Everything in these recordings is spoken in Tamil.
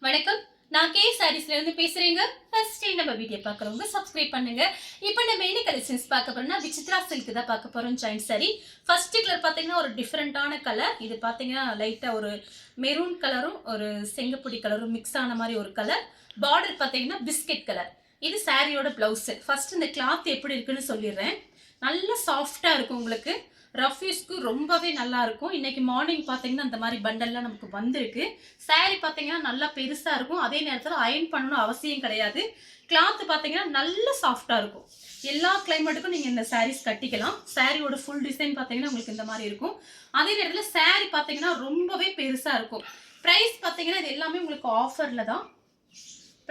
வணக்கம். நான் கே சாரீஸ்ல இருந்து பேசுறேங்க. ஃபர்ஸ்ட் நம்ம வீடியோ பார்க்குறவங்க சப்ஸ்கிரைப் பண்ணுங்க. இப்போ நம்ம என்ன கலெக்ஷன்ஸ் பார்க்க போறோம்னா விசித்ரா சில்க் தான் பார்க்க போறோம். Joint sorry. ஃபர்ஸ்ட் கலர் பார்த்தீங்கன்னா ஒரு டிஃப்ரெண்டான கலர். இது பார்த்தீங்கன்னா லைட்டா ஒரு மெரூன் கலரும் ஒரு செங்கப்பொடி கலரும் மிக்ஸ் ஆன மாதிரி ஒரு கலர். பார்டர் பார்த்தீங்கன்னா பிஸ்கெட் கலர். இது சாரியோட பிளவுஸ். ஃபர்ஸ்ட் இந்த கிளாத் எப்படி இருக்குன்னு சொல்லிடுறேன். நல்ல சாஃப்டா இருக்கும் உங்களுக்கு. ரஃப் யூஸ்க்கு ரொம்பவே நல்லா இருக்கும். இன்னைக்கு மார்னிங் பார்த்தீங்கன்னா அந்த மாதிரி பண்டல்லாம் நமக்கு வந்திருக்கு. சாரி பார்த்தீங்கன்னா நல்லா பெருசா இருக்கும். அதே நேரத்தில் அயர்ன் பண்ணணும் அவசியம் கிடையாது. கிளாத் பார்த்தீங்கன்னா நல்ல சாஃப்டா இருக்கும். எல்லா கிளைமேட்டுக்கும் நீங்க இந்த சாரீஸ் கட்டிக்கலாம். சாரியோட ஃபுல் டிசைன் பார்த்தீங்கன்னா உங்களுக்கு இந்த மாதிரி இருக்கும். அதே நேரத்தில் சாரி பார்த்தீங்கன்னா ரொம்பவே பெருசா இருக்கும். பிரைஸ் பார்த்தீங்கன்னா இது எல்லாமே உங்களுக்கு ஆஃபர்ல தான்.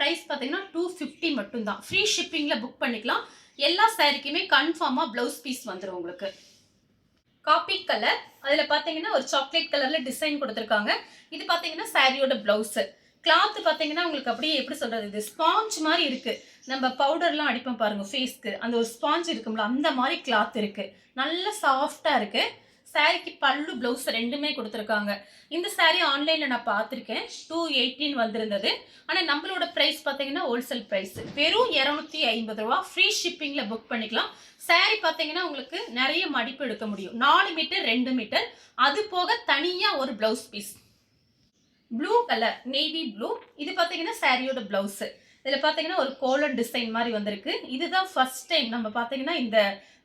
பிரைஸ் பார்த்தீங்கன்னா 250 மட்டும்தான். ஃப்ரீ ஷிப்பிங்ல புக் பண்ணிக்கலாம். எல்லா சாரிக்குமே கன்ஃபார்மா பிளவுஸ் பீஸ் வந்துடும் உங்களுக்கு. காப்பி கலர், அதுல பாத்தீங்கன்னா ஒரு சாக்லேட் கலர்ல டிசைன் கொடுத்துருக்காங்க. இது பாத்தீங்கன்னா சாரியோட பிளவுஸ். கிளாத் பாத்தீங்கன்னா உங்களுக்கு அப்படியே எப்படி சொல்றது, இது ஸ்பாஞ்ச் மாதிரி இருக்கு. நம்ம பவுடர்லாம் அடிப்போம் பாருங்க ஃபேஸ்க்கு, அந்த ஒரு ஸ்பாஞ்ச் இருக்கும்ல அந்த மாதிரி கிளாத் இருக்கு. நல்ல சாஃப்டா இருக்கு. சாரிக்கு பல்லு பிளவுஸ் ரெண்டுமே கொடுத்துருக்காங்க. இந்த சாரி ஆன்லைன்ல நான் பார்த்துருக்கேன். 218 வந்திருந்தது. ஆனா நம்மளோட பிரைஸ் பாத்தீங்கன்னா ஹோல்சேல் பிரைஸ் வெறும் 250 ரூபா. ஃப்ரீ ஷிப்பிங்ல புக் பண்ணிக்கலாம். சாரி பாத்தீங்கன்னா உங்களுக்கு நிறைய மடிப்பு எடுக்க முடியும். 4 மீட்டர் 2 மீட்டர். அது போக தனியா ஒரு blouse piece. Blue colour, navy blue. இது பாத்தீங்கன்னா சாரியோட பிளவுஸ். இதுல பாத்தீங்கன்னா ஒரு கோலன் டிசைன் மாதிரி வந்திருக்கு. இதுதான் ஃபர்ஸ்ட் டைம் நம்ம பாத்தீங்கன்னா இந்த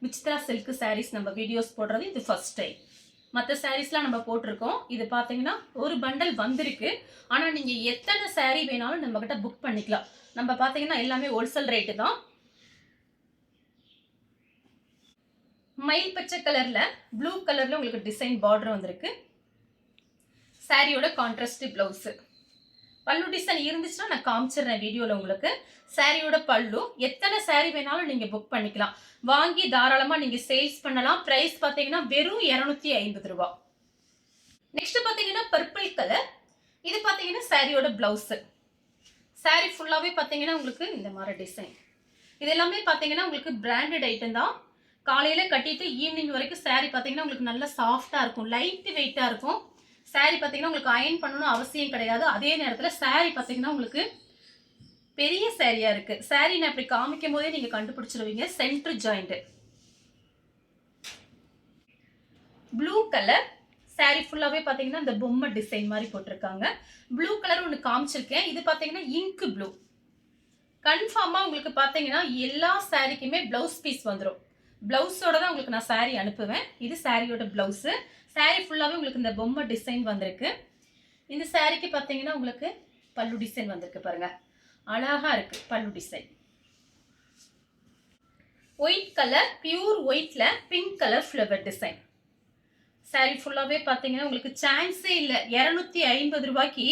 விசித்ரா சில்க் சாரீஸ் நம்ம வீடியோஸ் போடுறது இது ஃபர்ஸ்ட் டைம். மற்ற சாரீஸ்லாம் நம்ம போட்டிருக்கோம். இது பாத்தீங்கன்னா ஒரு பண்டல் வந்திருக்கு. ஆனா நீங்க எத்தனை சாரீ வேணாலும் நம்ம கிட்ட புக் பண்ணிக்கலாம். நம்ம பாத்தீங்கன்னா எல்லாமே ஹோல்சேல் ரேட்டு தான். மயில் பச்சை கலர்ல ப்ளூ கலர்ல உங்களுக்கு டிசைன் பார்டர் வந்திருக்கு. சாரியோட கான்ட்ராஸ்ட் பிளவுஸ். பல்லு டிசைன் இருந்துச்சுன்னா நான் காமிச்சிடுறேன் வீடியோல உங்களுக்கு. சாரியோட பல்லு. எத்தனை சாரி வேணாலும் நீங்க புக் பண்ணிக்கலாம். வாங்கி தாராளமா நீங்க சேல்ஸ் பண்ணலாம். பிரைஸ் பாத்தீங்கன்னா வெறும் 250 ரூபாய். நெக்ஸ்ட் பாத்தீங்கன்னா பர்பிள் கலர். இது பாத்தீங்கன்னா சாரியோட பிளவுஸ். சாரி ஃபுல்லாவே பாத்தீங்கன்னா உங்களுக்கு இந்த மாதிரி டிசைன். இது எல்லாமே பாத்தீங்கன்னா உங்களுக்கு பிராண்டட் ஐட்டம் தான். காலையில கட்டிட்டு ஈவினிங் வரைக்கும் சாரி பாத்தீங்கன்னா உங்களுக்கு நல்ல சாஃப்டா இருக்கும். லைட் வெயிட்டா இருக்கும். சாரி பாத்தீங்கன்னா உங்களுக்கு அயர்ன் பண்ணணும் அவசியம் கிடையாது. அதே நேரத்தில் சாரி பாத்தீங்கன்னா உங்களுக்கு பெரிய சாரியா இருக்கு. சாரி நான் இப்படி காமிக்கும் போதே நீங்க கண்டுபிடிச்சிருவீங்க. Centre joint. Blue colour. Sari ஃபுல்லாவே பாத்தீங்கன்னா இந்த பொம்மை டிசைன் மாதிரி போட்டிருக்காங்க. ப்ளூ கலர் ஒன்று காமிச்சிருக்கேன். இது பாத்தீங்கன்னா இங்க் ப்ளூ. கன்ஃபார்மா உங்களுக்கு பாத்தீங்கன்னா எல்லா சாரிக்குமே பிளவுஸ் பீஸ் வந்துடும். பிளவுஸோட தான் உங்களுக்கு நான் சாரி அனுப்புவேன். இது சாரியோட பிளவுஸ். சாரி ஃபுல்லாவே உங்களுக்கு இந்த பொம்மை டிசைன் வந்திருக்கு. இந்த சாரிக்கு பாத்தீங்கன்னா உங்களுக்கு பல்லு டிசைன் வந்திருக்கு பாருங்க. அழகா இருக்கு பல்லு டிசைன். ஒயிட் கலர், பியூர் ஒயிட்ல pink colour flower design. Sari ஃபுல்லாவே பாத்தீங்கன்னா உங்களுக்கு சான்ஸே இல்லை. 250 ரூபாய்க்கு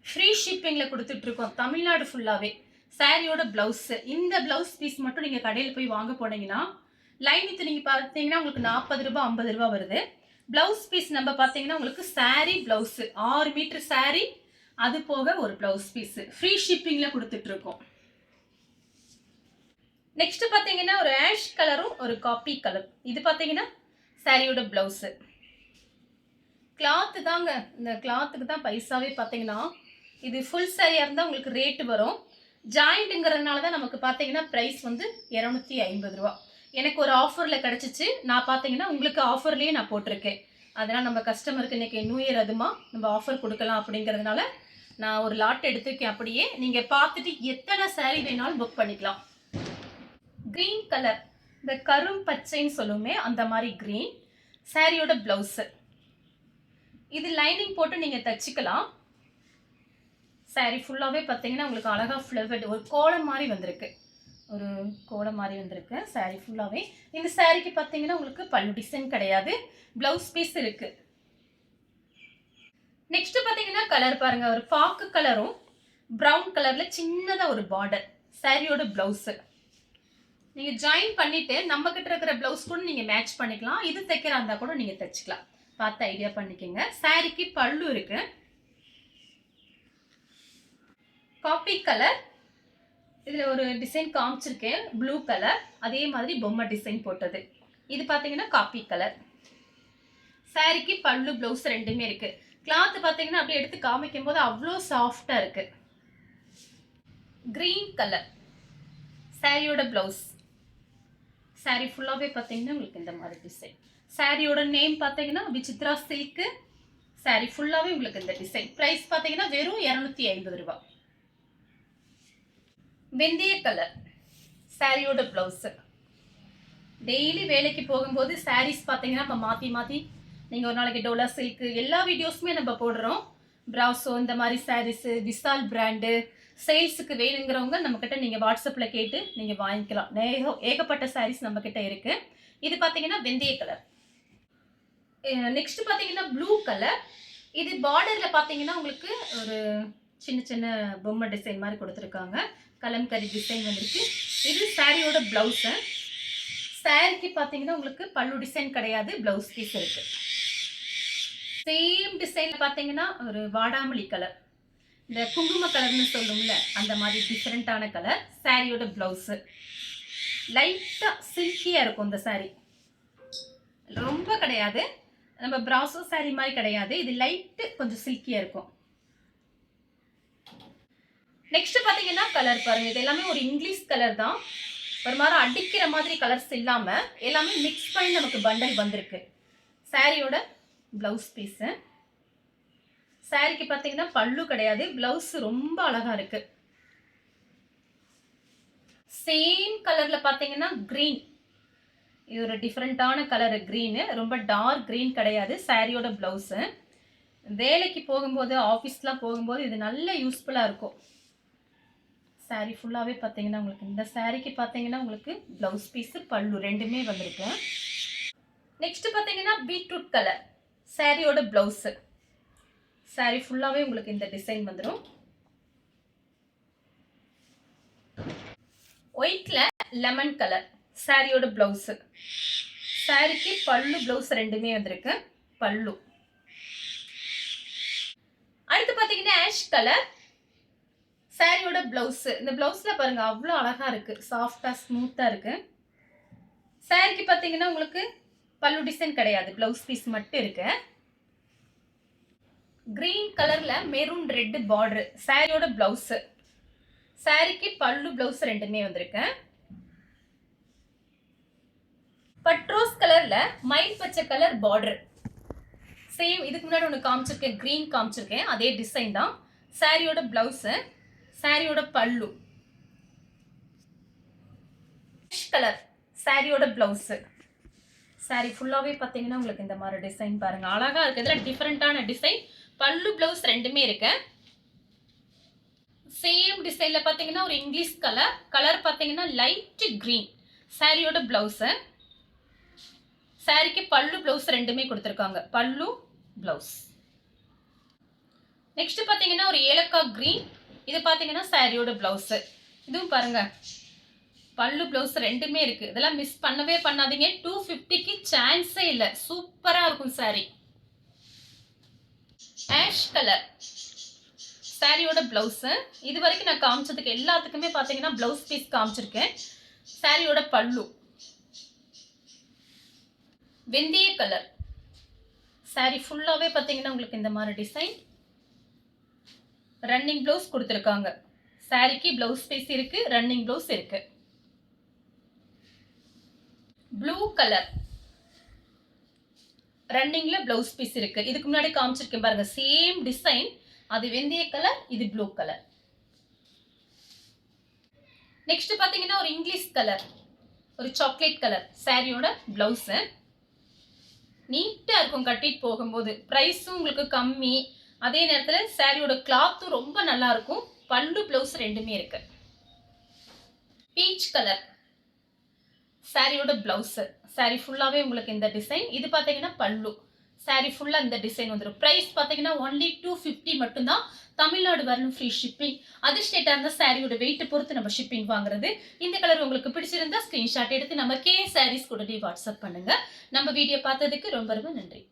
ஃப்ரீ ஷிப்பிங்ல கொடுத்துட்டு இருக்கோம் தமிழ்நாடு ஃபுல்லாவே. சாரியோட பிளவுஸ். இந்த பிளவுஸ் பீஸ் மட்டும் நீங்க கடையில் போய் வாங்க போனீங்கன்னா லைன் வித் நீங்க பாத்தீங்கன்னா உங்களுக்கு 40 ரூபாய் 50 ரூபாய் வருது. பிளவுஸ் பீஸ் நம்ம பாத்தீங்கன்னா உங்களுக்கு சாரி பிளவுஸ் 6 மீட்டர் சாரி, அது போக ஒரு பிளவுஸ் பீஸ் ஃப்ரீ ஷிப்பிங்ல கொடுத்துட்டு இருக்கோம். நெக்ஸ்ட் பாத்தீங்கன்னா ஒரு ஆஷ் கலரும் ஒரு காப்பி கலர். இது பாத்தீங்கன்னா சாரியோட பிளவுஸ். கிளாத் தாங்க, இந்த கிளாத்துக்கு தான் பைசாவே பாத்தீங்கன்னா. இது ஃபுல் சாரியா இருந்தா உங்களுக்கு ரேட் வரும். ஜாயிண்ட்ங்கிறதுனால தான் நமக்கு பாத்தீங்கன்னா பிரைஸ் வந்து 250 ரூபாய். எனக்கு ஒரு ஆஃபர்ல கிடைச்சிச்சு. நான் பாத்தீங்கன்னா உங்களுக்கு ஆஃபர்லயே நான் போட்டிருக்கேன். அதனால நம்ம கஸ்டமருக்கு இன்னைக்கு நியூ இயர் அதுமா நம்ம ஆஃபர் கொடுக்கலாம் அப்படிங்கிறதுனால நான் ஒரு லாட் எடுத்திருக்கேன். அப்படியே நீங்க பார்த்துட்டு எத்தனை சாரி வேணாலும் புக் பண்ணிக்கலாம். கிரீன் கலர், இந்த கரும் பச்சைன்னு சொல்லுமே அந்த மாதிரி கிரீன். சாரியோட பிளவுஸ். இது லைனிங் போட்டு நீங்க தச்சுக்கலாம். சாரி ஃபுல்லாவே பாத்தீங்கன்னா உங்களுக்கு அழகா ஃப்ளவர் ஒரு கோலம் மாதிரி வந்திருக்கு. ஒரு கோலம் மாதிரி வந்திருக்கு சாரி ஃபுல்லாவே. இந்த சாரிக்கு பாத்தீங்கன்னா உங்களுக்கு பல்லு டிசைன் கிடையாது. பிளவுஸ் பீஸ் இருக்கு. நெக்ஸ்ட் பாத்தீங்கன்னா கலர் பாருங்க. ஒரு பாக்கு கலரும் பிரவுன் கலர்ல சின்னதா ஒரு பார்டர். சாரியோட பிளவுஸ். நீங்க ஜாயின் பண்ணிட்டு நம்ம கிட்ட இருக்கிற பிளவுஸ் கூட நீங்க மேட்ச் பண்ணிக்கலாம். இது தைக்கிறா இருந்தா கூட நீங்க தைச்சுக்கலாம். பார்த்து ஐடியா பண்ணிக்கங்க. சாரிக்கு பல்லு இருக்கு. Coffee colour. இதுல ஒரு டிசைன் காமிச்சிருக்கேன் ப்ளூ கலர். அதே மாதிரி பொம்மை டிசைன் போட்டது. இது பாத்தீங்கன்னா காப்பி கலர். சாரிக்கு பல்லு பிளவுஸ் ரெண்டுமே இருக்கு. கிளாத் பாத்தீங்கன்னா அப்படியே எடுத்து காமிக்கும் போது அவ்வளோ சாஃப்டா இருக்கு. கிரீன் கலர் சாரியோட பிளவுஸ். சாரி ஃபுல்லாகவே பார்த்தீங்கன்னா உங்களுக்கு இந்த மாதிரி டிசைன். சாரியோட நேம் பார்த்தீங்கன்னா விசித்ரா சில்க்கு. சாரி ஃபுல்லாகவே உங்களுக்கு இந்த டிசைன். ப்ரைஸ் பார்த்தீங்கன்னா வெறும் 250 ரூபா. வெந்தய கலர் சாரியோட பிளவுஸ். டெய்லி வேலைக்கு போகும்போது சாரீஸ் பார்த்தீங்கன்னா நம்ம மாற்றி மாற்றி நீங்கள் ஒரு நாளைக்கு டோலா சில்க்கு எல்லா வீடியோஸுமே நம்ம போடுறோம். ப்ராசோ இந்த மாதிரி சாரீஸு, விசால் பிராண்டு சேல்ஸுக்கு வேணுங்கிறவங்க நம்மக்கிட்ட நீங்கள் வாட்ஸ்அப்பில் கேட்டு நீங்கள் வாங்கிக்கலாம். ஏகப்பட்ட சாரீஸ் நம்மக்கிட்ட இருக்குது. இது பார்த்தீங்கன்னா வெந்தய கலர். நெக்ஸ்ட் பார்த்தீங்கன்னா ப்ளூ கலர். இது பார்டரில் பார்த்தீங்கன்னா உங்களுக்கு ஒரு சின்ன சின்ன பொம்மை டிசைன் மாதிரி கொடுத்துருக்காங்க. கலம்கரி டிசைன் வந்துருக்கு. இது சாரியோட ப்ளவுஸு. சாரிக்கு பார்த்தீங்கன்னா உங்களுக்கு பல்லு டிசைன் கிடையாது, ப்ளவுஸ் பீஸ் இருக்குது. சேம் டிசைனில் பார்த்தீங்கன்னா ஒரு வாடாமல்லி கலர், இந்த குங்கும கலர்னு சொல்லும்ல அந்த மாதிரி டிஃப்ரெண்ட்டான கலர். சாரியோட ப்ளவுஸு லைட்டாக சில்கியாக இருக்கும். இந்த சாரி ரொம்ப கிடையாது, நம்ம பிராசோ சாரி மாதிரி கிடையாது. இது லைட்டு கொஞ்சம் சில்கியாக இருக்கும். நெக்ஸ்ட் பார்த்தீங்கன்னா கலர் பாருங்க. இது எல்லாமே ஒரு இங்கிலீஷ் கலர் தான். ஒரு மாதிரி அடிக்கிற மாதிரி கலர்ஸ் இல்லாமல் எல்லாமே மிக்ஸ் பண்ணி நமக்கு பண்டல் வந்திருக்கு. சாரியோட ப்ளவுஸ் பீஸு. சாரிக்கு பார்த்தீங்கன்னா பல்லு கிடையாது, ப்ளவுஸ் ரொம்ப அழகாக இருக்கு. சேம் கலரில் பார்த்தீங்கன்னா க்ரீன். இது ஒரு டிஃப்ரெண்ட்டான கலரு க்ரீனு, ரொம்ப டார்க் க்ரீன் கிடையாது. சாரியோட ப்ளவுஸு. வேலைக்கு போகும்போது ஆஃபீஸ்லாம் போகும்போது இது நல்ல யூஸ்ஃபுல்லாக இருக்கும். சாரி ஃபுல்லாகவே பார்த்தீங்கன்னா உங்களுக்கு இந்த சாரிக்கு பார்த்தீங்கன்னா உங்களுக்கு ப்ளவுஸ் பீஸு பல்லு ரெண்டுமே வந்திருக்கு. நெக்ஸ்ட் பார்த்தீங்கன்னா பீட்ரூட் கலர் சாரியோட ப்ளவுஸு. சாரி ஃபுல்லாகவே உங்களுக்கு இந்த டிசைன் வந்துடும். ஒயிட்டில் லெமன் கலர் சாரியோட ப்ளவுஸு. சாரிக்கு பல்லு ப்ளவுஸ் ரெண்டுமே வந்திருக்கு. பல்லு. அடுத்து பார்த்தீங்கன்னா ஆஷ் கலர் சாரியோட ப்ளவுஸு. இந்த ப்ளவுஸில் பாருங்கள் அவ்வளோ அழகாக இருக்குது, சாஃப்டாக ஸ்மூத்தாக இருக்குது. சாரிக்கு பார்த்தீங்கன்னா உங்களுக்கு பல்லு டிசைன் கிடையாது, ப்ளவுஸ் பீஸ் மட்டும் இருக்கு. கிரீன் கலரில் மெரூன் ரெட்டு பார்டரு சாரியோட ப்ளவுஸு. சாரிக்கு பல்லு ப்ளவுஸ் ரெண்டுமே வந்திருக்கு. பட்ரோஸ் கலரில் மயில் பச்சை கலர் பார்டர். சேம் இதுக்கு முன்னாடி ஒன்று காமிச்சிருக்கேன், க்ரீன் காமிச்சிருக்கேன், அதே டிசைன் தான். சாரியோட ப்ளவுஸு. சாரியோட பல்லு. கலர் சாரியோட ப்ளவுஸு. சாரி ஃபுல்லாகவே பார்த்தீங்கன்னா உங்களுக்கு இந்த மாதிரி டிசைன் பாருங்கள் அழகாக இருக்குது. இதில் டிஃப்ரெண்ட்டான டிசைன். பல்லு ப்ளவுஸ் ரெண்டுமே இருக்கு. சேம் டிசைனில் பார்த்தீங்கன்னா ஒரு இங்கிலீஷ் கலர். கலர் பார்த்தீங்கன்னா லைட் க்ரீன். சாரியோட ப்ளவுஸு. சாரிக்கு பல்லு ப்ளவுஸ் ரெண்டுமே கொடுத்துருக்காங்க. பல்லு ப்ளவுஸ். நெக்ஸ்ட் பார்த்தீங்கன்னா ஒரு ஏலக்காய் க்ரீன். இது பார்த்தீங்கன்னா சாரியோட ப்ளவுஸு. இதுவும் பாருங்கள் பல்லு ப்ளவுஸ் ரெண்டுமே இருக்குது. இதெல்லாம் மிஸ் பண்ணவே பண்ணாதீங்க. 250க்கு சான்ஸே இல்லை, சூப்பராக இருக்கும் சாரி. ஆஷ் கலர் சாரியோட ப்ளவுஸு. இது வரைக்கும் நான் காமிச்சதுக்கு எல்லாத்துக்குமே பார்த்தீங்கன்னா ப்ளவுஸ் பீஸ் காமிச்சிருக்கேன். சாரியோட பல்லு. வெந்தய கலர் சாரி ஃபுல்லாகவே பார்த்தீங்கன்னா உங்களுக்கு இந்த மாதிரி டிசைன். ரன்னிங் ப்ளவுஸ் கொடுத்துருக்காங்க. சாரிக்கு ப்ளவுஸ் பீஸ் இருக்கு, ரன்னிங் ப்ளவுஸ் இருக்கு. ப்ளூ கலர் ரன்னிங்ல ப்ளவுஸ் பீஸ் இருக்கு. இதுக்கு முன்னாடி காமிச்சிருக்கேன் பாருங்க, சேம் டிசைன். அது வெந்தய கலர், இது ப்ளூ கலர். நெக்ஸ்ட் பாத்தீங்கன்னா ஒரு இங்கிலீஷ் கலர், ஒரு சாக்லேட் கலர் சாரியோட பிளவுஸ். நீட்டா இருக்கும் கட்டிட்டு போகும்போது. பிரைஸும் உங்களுக்கு கம்மி, அதே நேரத்தில் சாரியோட கிளாத்தும் ரொம்ப நல்லா இருக்கும். பல்லு பிளவுஸ் ரெண்டுமே இருக்கு. பீச் கலர் சாரியோட பிளவுஸ். சாரி ஃபுல்லாவே உங்களுக்கு இந்த டிசைன். இது பாத்தீங்கன்னா பல்லு. சாரி ஃபுல்லா இந்த டிசைன் வந்துடும். பிரைஸ் பாத்தீங்கன்னா ஒன்லி 250 மட்டும்தான். தமிழ்நாடு வரணும், ஃப்ரீ ஷிப்பிங். அதர் ஸ்டேட்டா இருந்தால் சாரியோட வெயிட் பொறுத்து நம்ம ஷிப்பிங் வாங்குறது. இந்த கலர் உங்களுக்கு பிடிச்சிருந்தா ஸ்கிரீன்ஷாட் எடுத்து நம்ம கே சாரீஸ் கூட வாட்ஸ்அப் பண்ணுங்க. நம்ம வீடியோ பார்த்ததுக்கு ரொம்ப ரொம்ப நன்றி.